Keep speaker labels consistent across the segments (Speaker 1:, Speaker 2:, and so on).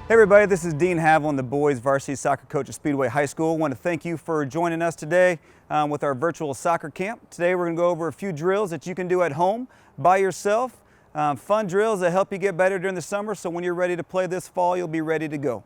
Speaker 1: Hey everybody, this is Dean Heaviland, the boys varsity soccer coach at Speedway High School. I want to thank you for joining us today with our virtual soccer camp. Today we're going to go over a few drills that you can do at home by yourself. Fun drills that help you get better during the summer, so when you're ready to play this fall, you'll be ready to go.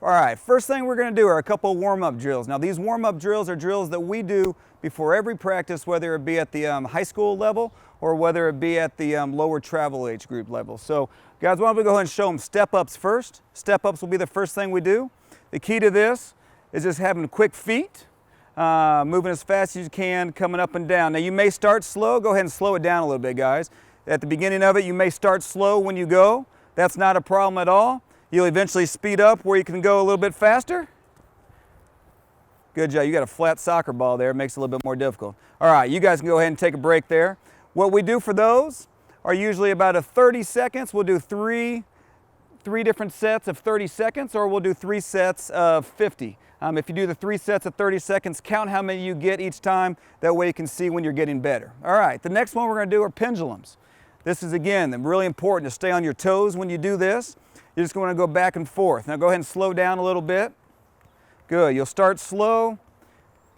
Speaker 1: All right, first thing we're going to do are a couple of warm-up drills. Now these warm-up drills are drills that we do before every practice, whether it be at the high school level or whether it be at the lower travel age group level. So guys, why don't we go ahead and show them step-ups first. Step-ups will be the first thing we do. The key to this is just having quick feet, moving as fast as you can, coming up and down. Now you may start slow. Go ahead and slow it down a little bit, guys. At the beginning of it, you may start slow when you go. That's not a problem at all. You'll eventually speed up where you can go a little bit faster. Good job. You got a flat soccer ball there. It makes it a little bit more difficult. All right, you guys can go ahead and take a break there. What we do for those are usually about 30 seconds. We'll do three different sets of 30 seconds, or we'll do 3 sets of 50. If you do the 3 sets of 30 seconds, count how many you get each time. That way you can see when you're getting better. All right, the next one we're going to do are pendulums. This is, again, really important to stay on your toes when you do this. You're just going to go back and forth. Now go ahead and slow down a little bit. Good. You'll start slow.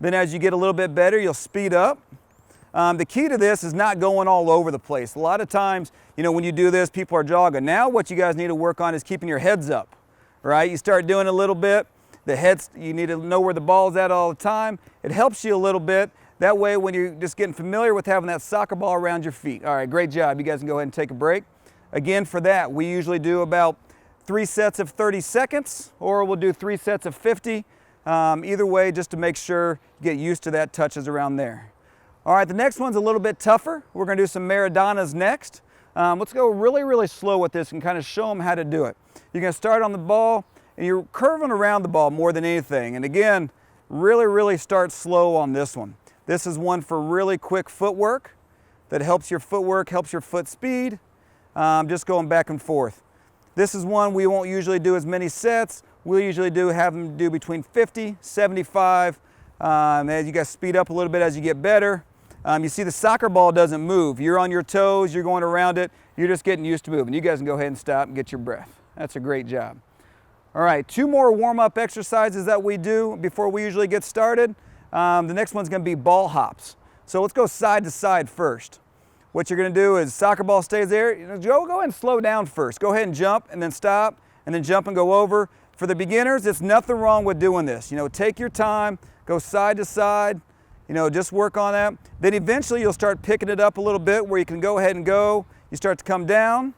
Speaker 1: Then as you get a little bit better, you'll speed up. The key to this is not going all over the place. A lot of times, you know, when you do this, people are jogging. Now what you guys need to work on is keeping your heads up, right? You start doing a little bit. The heads, you need to know where the ball's at all the time. It helps you a little bit. That way, when you're just getting familiar with having that soccer ball around your feet. All right, great job. You guys can go ahead and take a break. Again, for that, we usually do about 3 sets of 30 seconds, or we'll do 3 sets of 50. Either way, just to make sure you get used to that touches around there. All right, the next one's a little bit tougher. We're going to do some maradonas next. Let's go really slow with this and kind of show them how to do it. You're going to start on the ball, and you're curving around the ball more than anything. And again, really start slow on this one. This is one for really quick footwork that helps your footwork, helps your foot speed, just going back and forth. This is one we won't usually do as many sets. We'll usually have them do between 50, 75. As you guys speed up a little bit as you get better. You see the soccer ball doesn't move. You're on your toes, you're going around it, you're just getting used to moving. You guys can go ahead and stop and get your breath. That's a great job. All right, 2 more warm-up exercises that we do before we usually get started. The next one's going to be ball hops. So let's go side to side first. What you're going to do is soccer ball stays there. Go ahead and slow down first. Go ahead and jump and then stop and then jump and go over. For the beginners, it's nothing wrong with doing this. You know, take your time, go side to side, you know, just work on that. Then eventually you'll start picking it up a little bit where you can go ahead and go. You start to come down.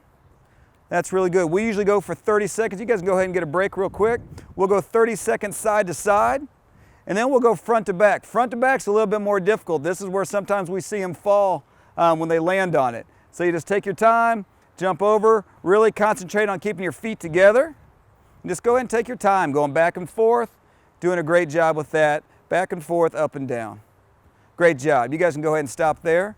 Speaker 1: That's really good. We usually go for 30 seconds. You guys can go ahead and get a break real quick. We'll go 30 seconds side to side. And then we'll go front to back. Front to back's a little bit more difficult. This is where sometimes we see them fall when they land on it. So you just take your time, jump over, really concentrate on keeping your feet together. And just go ahead and take your time, going back and forth, doing a great job with that. Back and forth, up and down. Great job. You guys can go ahead and stop there.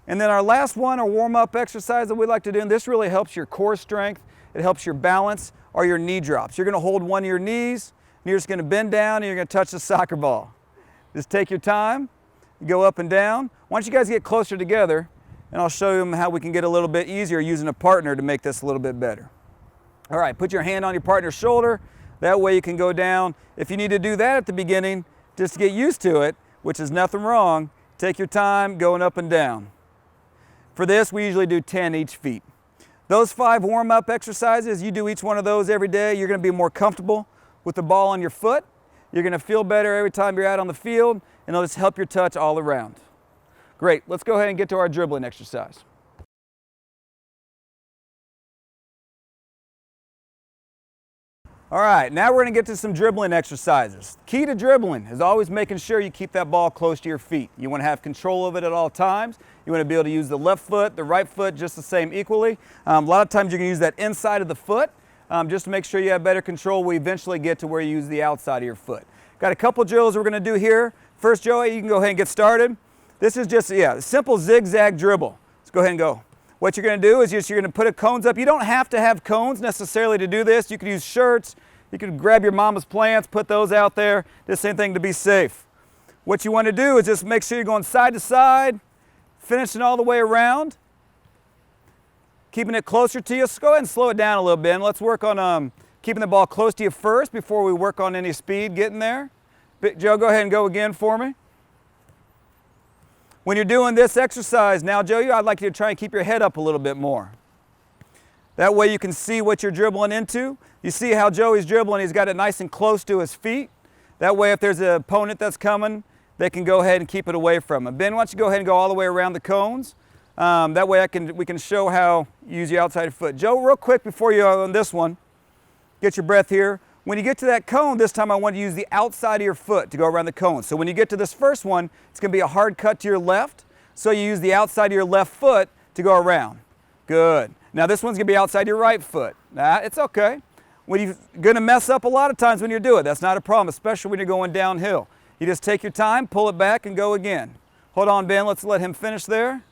Speaker 1: And then our last one, our warm-up exercise that we like to do, and this really helps your core strength, it helps your balance, are your knee drops. You're going to hold one of your knees, and you're just going to bend down and you're going to touch the soccer ball. Just take your time, go up and down. Why don't you guys get closer together, and I'll show you how we can get a little bit easier using a partner to make this a little bit better. All right, put your hand on your partner's shoulder. That way you can go down. If you need to do that at the beginning, just to get used to it, which is nothing wrong, take your time going up and down. For this, we usually do 10 each feet. Those 5 warm-up exercises, you do each one of those every day. You're going to be more comfortable with the ball on your foot. You're going to feel better every time you're out on the field, and it'll just help your touch all around. Great, let's go ahead and get to our dribbling exercise. All right, now we're going to get to some dribbling exercises. Key to dribbling is always making sure you keep that ball close to your feet. You want to have control of it at all times. You want to be able to use the left foot, the right foot just the same equally. A lot of times you're going to use that inside of the foot just to make sure you have better control. We eventually get to where you use the outside of your foot. Got a couple drills we're going to do here. First, Joey, you can go ahead and get started. This is just, a simple zigzag dribble. Let's go ahead and go. What you're going to do is you're going to put cones up. You don't have to have cones necessarily to do this. You could use shirts. You could grab your mama's plants, put those out there. The same thing to be safe. What you want to do is just make sure you're going side to side, finishing all the way around, keeping it closer to you. So go ahead and slow it down a little bit. And let's work on keeping the ball close to you first before we work on any speed getting there. Joe, go ahead and go again for me. When you're doing this exercise now, Joe, I'd like you to try and keep your head up a little bit more. That way you can see what you're dribbling into. You see how Joey's dribbling, he's got it nice and close to his feet. That way if there's an opponent that's coming, they can go ahead and keep it away from him. Ben, why don't you go ahead and go all the way around the cones. That way we can show how you use your outside foot. Joe, real quick before you on this one, get your breath here. When you get to that cone, this time I want you to use the outside of your foot to go around the cone. So when you get to this first one, it's going to be a hard cut to your left. So you use the outside of your left foot to go around. Good. Now this one's going to be outside your right foot. It's okay. When you're going to mess up a lot of times when you do it. That's not a problem, especially when you're going downhill. You just take your time, pull it back, and go again. Hold on, Ben. Let's let him finish there.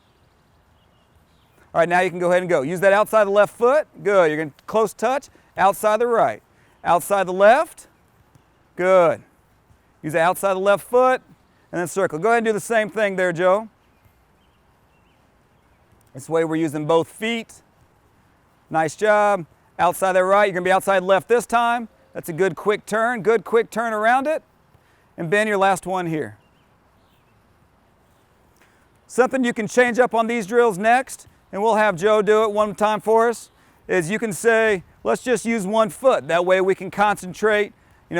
Speaker 1: All right, now you can go ahead and go. Use that outside the left foot. Good. You're going to close touch. Outside the right. Outside the left. Good. Use the outside the left foot and then circle. Go ahead and do the same thing there, Joe. This way we're using both feet. Nice job. Outside the right. You're going to be outside left this time. That's a good quick turn. Good quick turn around it. And Ben, your last one here. Something you can change up on these drills next, and we'll have Joe do it one time for us, is you can say, let's just use one foot. That way we can concentrate.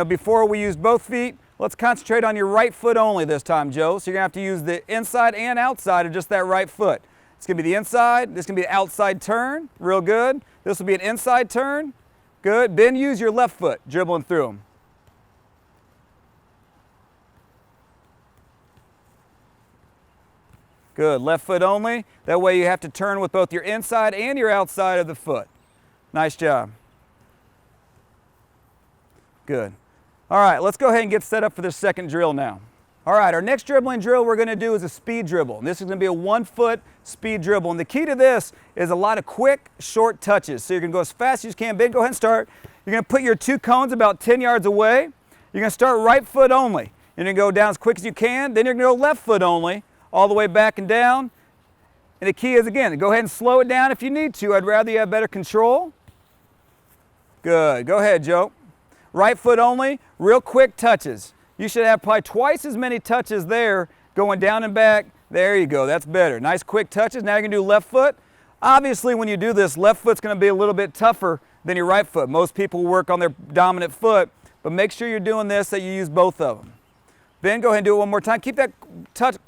Speaker 1: Before we use both feet, let's concentrate on your right foot only this time, Joe. So you're going to have to use the inside and outside of just that right foot. It's going to be the inside. This is going to be the outside turn. Real good. This will be an inside turn. Good. Ben, use your left foot, dribbling through them. Good. Left foot only. That way you have to turn with both your inside and your outside of the foot. Nice job. Good. All right, let's go ahead and get set up for this second drill now. All right, our next dribbling drill we're going to do is a speed dribble. This is going to be a 1-foot speed dribble. And the key to this is a lot of quick, short touches. So you're going to go as fast as you can. Ben, go ahead and start. You're going to put your 2 cones about 10 yards away. You're going to start right foot only. You're going to go down as quick as you can. Then you're going to go left foot only, all the way back and down. And the key is, again, go ahead and slow it down if you need to. I'd rather you have better control. Good. Go ahead, Joe. Right foot only, real quick touches. You should have probably twice as many touches there going down and back. There you go. That's better. Nice quick touches. Now you can do left foot. Obviously, when you do this, left foot's going to be a little bit tougher than your right foot. Most people work on their dominant foot, but make sure you're doing this, that you use both of them. Ben, go ahead and do it one more time. Keep that touches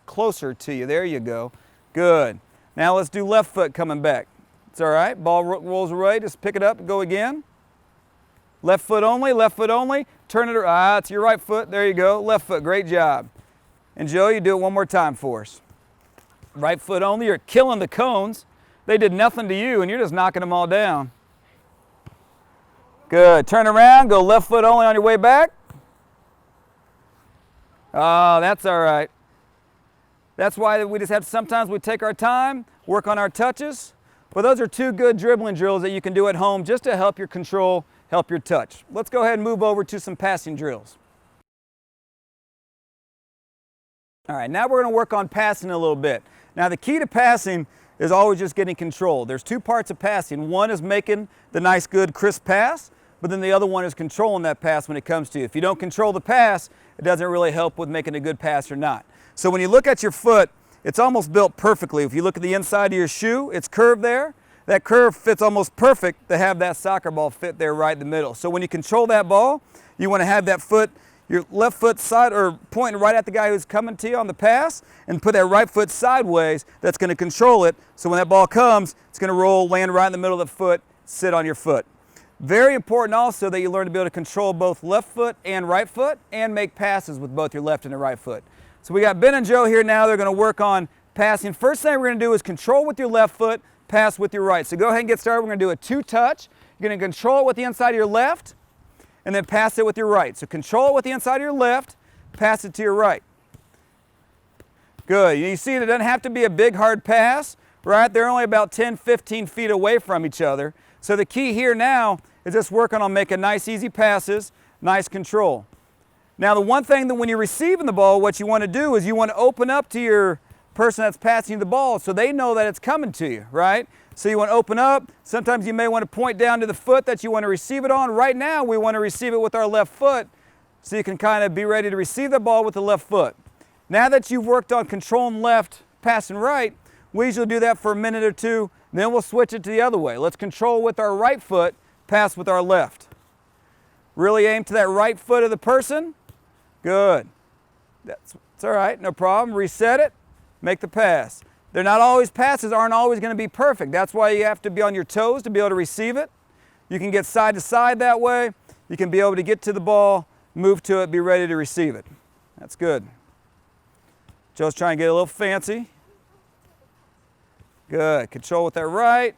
Speaker 1: closer to you. There you go. Good. Now let's do left foot coming back. It's all right. Ball rolls away. Just pick it up and go again. Left foot only, left foot only. Turn it around. It's your right foot. There you go. Left foot. Great job. And Joe, you do it one more time for us. Right foot only. You're killing the cones. They did nothing to you, and you're just knocking them all down. Good. Turn around. Go left foot only on your way back. Oh, that's all right. That's why we just have to, sometimes we take our time, work on our touches. But those are 2 good dribbling drills that you can do at home just to help your control, help your touch. Let's go ahead and move over to some passing drills. All right, now we're going to work on passing a little bit. Now the key to passing is always just getting control. There's 2 parts of passing. One is making the nice, good, crisp pass, but then the other one is controlling that pass when it comes to you. If you don't control the pass, it doesn't really help with making a good pass or not. So when you look at your foot, it's almost built perfectly. If you look at the inside of your shoe, it's curved there. That curve fits almost perfect to have that soccer ball fit there right in the middle. So when you control that ball, you want to have that foot, your left foot side or pointing right at the guy who's coming to you on the pass, and put that right foot sideways. That's going to control it. So when that ball comes, it's going to roll, land right in the middle of the foot, sit on your foot. Very important also that you learn to be able to control both left foot and right foot and make passes with both your left and the right foot. So we got Ben and Joe here now. They're going to work on passing. First thing we're going to do is control with your left foot, pass with your right. So go ahead and get started. We're going to do a 2-touch. You're going to control it with the inside of your left and then pass it with your right. So control it with the inside of your left, pass it to your right. Good. You see, it doesn't have to be a big, hard pass, right? They're only about 10, 15 feet away from each other. So the key here now is just working on making nice, easy passes, nice control. Now, the one thing that when you're receiving the ball, what you want to do is you want to open up to your person that's passing you the ball so they know that it's coming to you, right? So you want to open up. Sometimes you may want to point down to the foot that you want to receive it on. Right now, we want to receive it with our left foot, so you can kind of be ready to receive the ball with the left foot. Now that you've worked on controlling left, passing right, we usually do that for a minute or two, then we'll switch it to the other way. Let's control with our right foot, pass with our left. Really aim to that right foot of the person. Good. That's all right, no problem. Reset it, make the pass. They're not always, passes aren't always going to be perfect. That's why you have to be on your toes to be able to receive it. You can get side to side that way. You can be able to get to the ball, move to it, be ready to receive it. That's good. Joe's trying to get a little fancy. Good. Control with that right.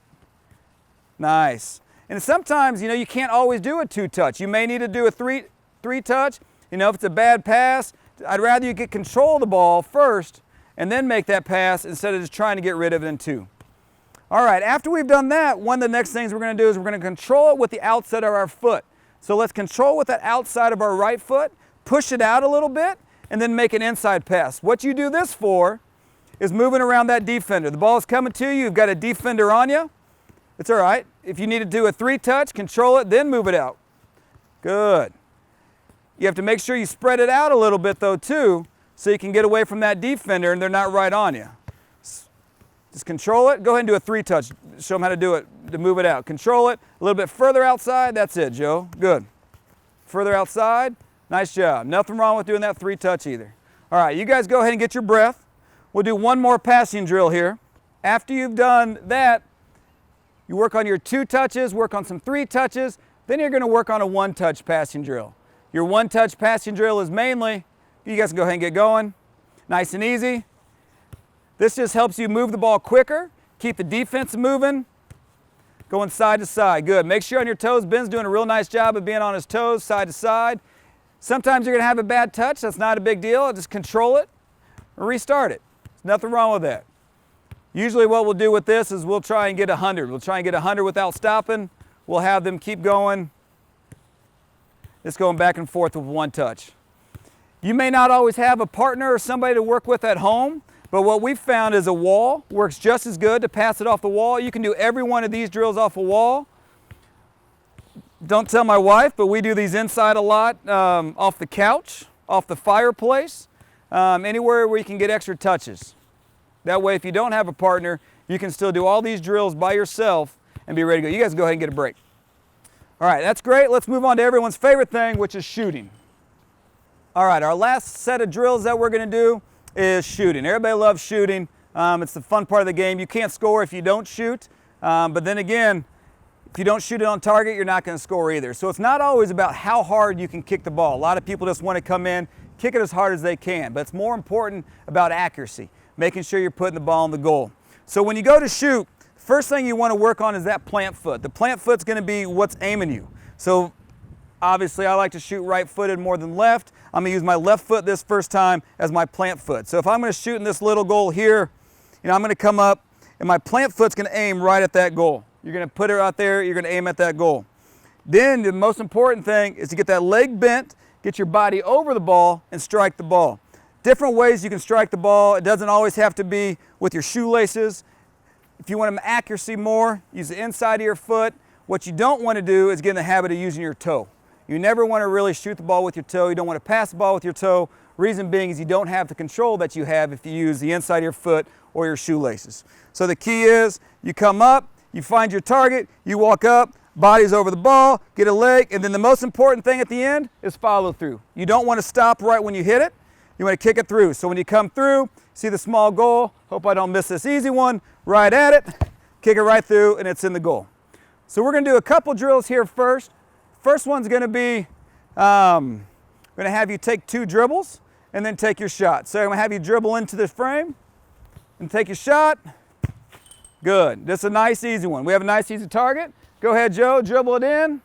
Speaker 1: Nice. And sometimes, you can't always do a 2-touch. You may need to do a 3-touch. If it's a bad pass, I'd rather you get control of the ball first and then make that pass instead of just trying to get rid of it in 2. All right, after we've done that, one of the next things we're going to do is we're going to control it with the outside of our foot. So let's control with that outside of our right foot, push it out a little bit, and then make an inside pass. What you do this for is moving around that defender. The ball is coming to you, you've got a defender on you. It's all right. If you need to do a 3-touch, control it, then move it out. Good. You have to make sure you spread it out a little bit though too, so you can get away from that defender and they're not right on you. Just control it. Go ahead and do a 3-touch. Show them how to do it, to move it out. Control it. A little bit further outside. That's it, Joe. Good. Further outside. Nice job. Nothing wrong with doing that 3-touch either. All right, you guys go ahead and get your breath. We'll do one more passing drill here. After you've done that, you work on your 2 touches, work on some 3 touches, then you're going to work on a 1-touch passing drill. Your 1-touch passing drill is mainly, you guys can go ahead and get going. Nice and easy. This just helps you move the ball quicker, keep the defense moving, going side to side. Good. Make sure you're on your toes. Ben's doing a real nice job of being on his toes, side to side. Sometimes you're going to have a bad touch. That's not a big deal. Just control it or restart it. There's nothing wrong with that. Usually what we'll do with this is we'll try and get 100. We'll try and get 100 without stopping. We'll have them keep going. Just going back and forth with 1 touch. You may not always have a partner or somebody to work with at home, but what we've found is a wall works just as good to pass it off the wall. You can do every one of these drills off a wall. Don't tell my wife, but we do these inside a lot, off the couch, off the fireplace, anywhere where you can get extra touches. That way, if you don't have a partner, you can still do all these drills by yourself and be ready to go. You guys go ahead and get a break. All right, that's great. Let's move on to everyone's favorite thing, which is shooting. All right, our last set of drills that we're going to do is shooting. Everybody loves shooting. It's the fun part of the game. You can't score if you don't shoot, but then again, if you don't shoot it on target, you're not going to score either. So it's not always about how hard you can kick the ball. A lot of people just want to come in, kick it as hard as they can, but it's more important about accuracy, making sure you're putting the ball in the goal. So when you go to shoot, first thing you want to work on is that plant foot. The plant foot's going to be what's aiming you. So obviously I like to shoot right-footed more than left. I'm going to use my left foot this first time as my plant foot. So if I'm going to shoot in this little goal here, I'm going to come up and my plant foot's going to aim right at that goal. You're going to put it out there, you're going to aim at that goal. Then the most important thing is to get that leg bent, get your body over the ball and strike the ball. Different ways you can strike the ball. It doesn't always have to be with your shoelaces. If you want accuracy more, use the inside of your foot. What you don't want to do is get in the habit of using your toe. You never want to really shoot the ball with your toe. You don't want to pass the ball with your toe. Reason being is you don't have the control that you have if you use the inside of your foot or your shoelaces. So the key is you come up, you find your target, you walk up, body's over the ball, get a leg, and then the most important thing at the end is follow through. You don't want to stop right when you hit it. You want to kick it through. So when you come through, see the small goal, hope I don't miss this easy one, right at it, kick it right through, and it's in the goal. So we're going to do a couple drills here first. First one's going to be, I'm going to have you take 2 dribbles and then take your shot. So I'm going to have you dribble into the frame and take your shot. Good. This is a nice easy one. We have a nice easy target. Go ahead, Joe, dribble it in.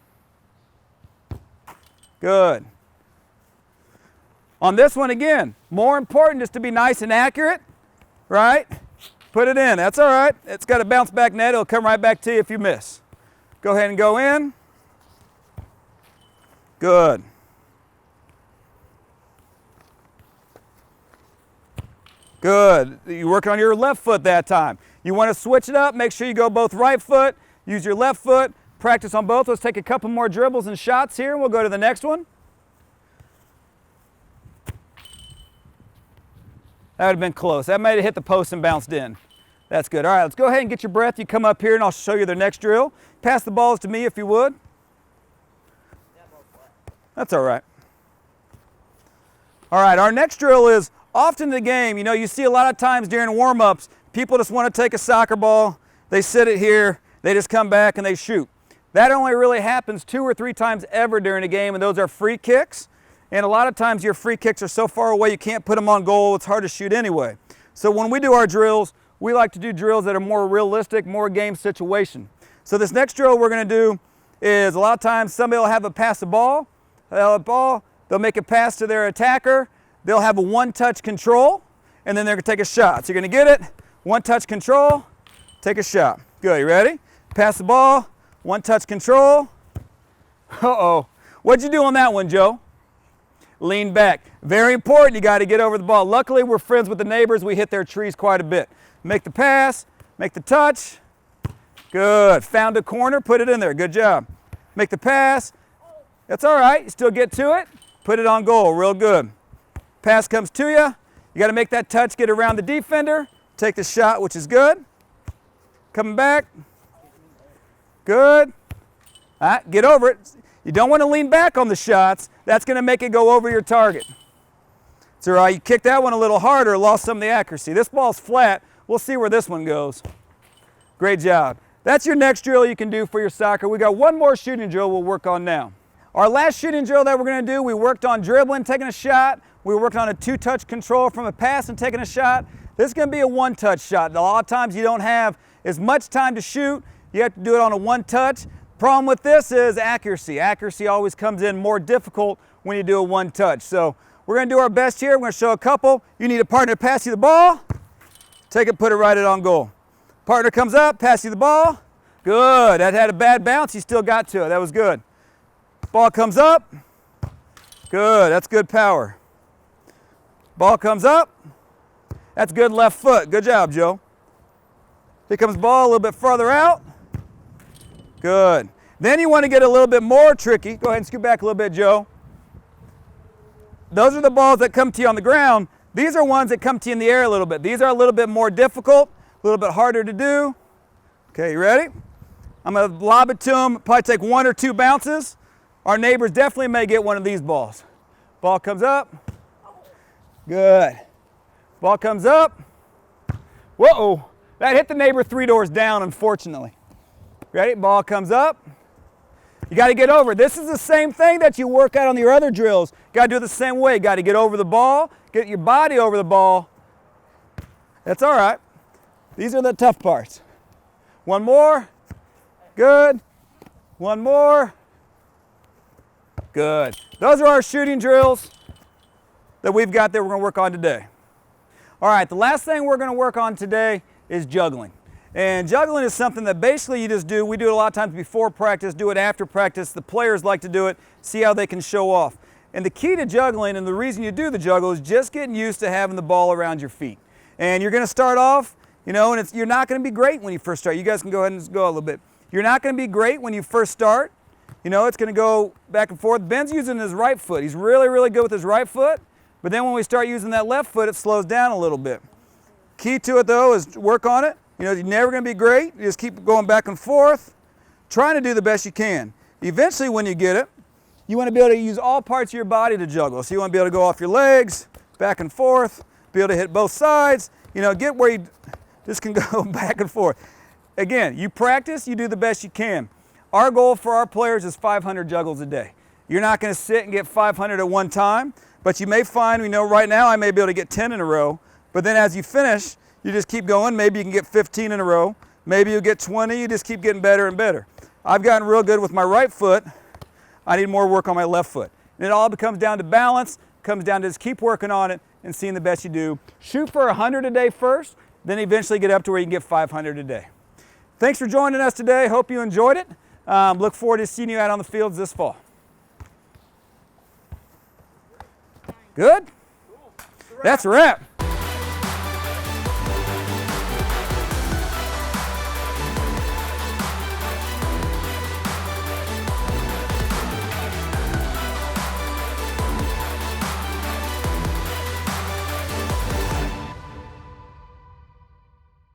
Speaker 1: Good. On this one again, more important just to be nice and accurate, right? Put it in. That's all right. It's got a bounce back net. It'll come right back to you if you miss. Go ahead and go in. Good. Good. You work on your left foot that time. You want to switch it up, make sure you go both right foot, use your left foot, practice on both. Let's take a couple more dribbles and shots here, and we'll go to the next one. That would have been close. That might have hit the post and bounced in. That's good. All right, let's go ahead and get your breath. You come up here and I'll show you the next drill. Pass the balls to me if you would. That's all right. All right, our next drill is often in the game. You know, you see a lot of times during warm-ups, people just want to take a soccer ball, they sit it here, they just come back and they shoot. That only really happens 2 or 3 times ever during a game, and those are free kicks. And a lot of times your free kicks are so far away you can't put them on goal. It's hard to shoot anyway. So when we do our drills, we like to do drills that are more realistic, more game situation. So this next drill we're going to do is a lot of times somebody will have a pass the ball. They'll make a pass to their attacker. They'll have a one-touch control, and then they're going to take a shot. So you're going to get it, one-touch control, take a shot. Good, you ready? Pass the ball, one-touch control. Uh-oh. What'd you do on that one, Joe? Lean back. Very important, you got to get over the ball. Luckily, we're friends with the neighbors. We hit their trees quite a bit. Make the pass, make the touch. Good. Found a corner, put it in there. Good job. Make the pass. That's all right. You still get to it. Put it on goal. Real good. Pass comes to you. You got to make that touch, get around the defender. Take the shot, which is good. Coming back. Good. All right, get over it. You don't want to lean back on the shots. That's going to make it go over your target. It's all right. You kicked that one a little harder, lost some of the accuracy. This ball's flat. We'll see where this one goes. Great job. That's your next drill you can do for your soccer. We got one more shooting drill we'll work on now. Our last shooting drill that we're going to do, we worked on dribbling, taking a shot. We worked on a 2-touch control from a pass and taking a shot. This is going to be a 1-touch shot. A lot of times you don't have as much time to shoot. You have to do it on a 1-touch. Problem with this is accuracy. Accuracy always comes in more difficult when you do a 1-touch. So we're going to do our best here. We're going to show a couple. You need a partner to pass you the ball. Take it, put it right on goal. Partner comes up, pass you the ball. Good. That had a bad bounce. You still got to it. That was good. Ball comes up. Good. That's good power. Ball comes up. That's good left foot. Good job, Joe. Here comes ball a little bit farther out. Good. Then you want to get a little bit more tricky. Go ahead and scoot back a little bit, Joe. Those are the balls that come to you on the ground. These are ones that come to you in the air a little bit. These are a little bit more difficult, a little bit harder to do. Okay, you ready? I'm going to lob it to them, probably take 1 or 2 bounces. Our neighbors definitely may get one of these balls. Ball comes up. Good. Ball comes up. Whoa, that hit the neighbor 3 doors down, unfortunately. Ready? Ball comes up. You got to get over. This is the same thing that you work out on your other drills. You got to do it the same way. You got to get over the ball, get your body over the ball. That's all right. These are the tough parts. One more. Good. One more. Good. Those are our shooting drills that we've got that we're going to work on today. All right, the last thing we're going to work on today is juggling. And juggling is something that basically you just do. We do it a lot of times before practice, do it after practice. The players like to do it, see how they can show off. And the key to juggling, and the reason you do the juggle, is just getting used to having the ball around your feet. And you're going to start off, you know, and you're not going to be great when you first start. You guys can go ahead and go a little bit. You're not going to be great when you first start. You know, it's going to go back and forth. Ben's using his right foot. He's really, really good with his right foot. But then when we start using that left foot, it slows down a little bit. Key to it, though, is work on it. You know, you're never going to be great. You just keep going back and forth, trying to do the best you can. Eventually, when you get it, you want to be able to use all parts of your body to juggle. So you want to be able to go off your legs, back and forth, be able to hit both sides. You know, get where you just can go back and forth. Again, you practice, you do the best you can. Our goal for our players is 500 juggles a day. You're not going to sit and get 500 at one time, but you may find, you know, right now I may be able to get 10 in a row, but then as you finish, you just keep going. Maybe you can get 15 in a row. Maybe you'll get 20. You just keep getting better and better. I've gotten real good with my right foot. I need more work on my left foot. And it all comes down to balance, comes down to just keep working on it and seeing the best you do. Shoot for 100 a day first, then eventually get up to where you can get 500 a day. Thanks for joining us today. Hope you enjoyed it. Look forward to seeing you out on the fields this fall. Good? That's a wrap.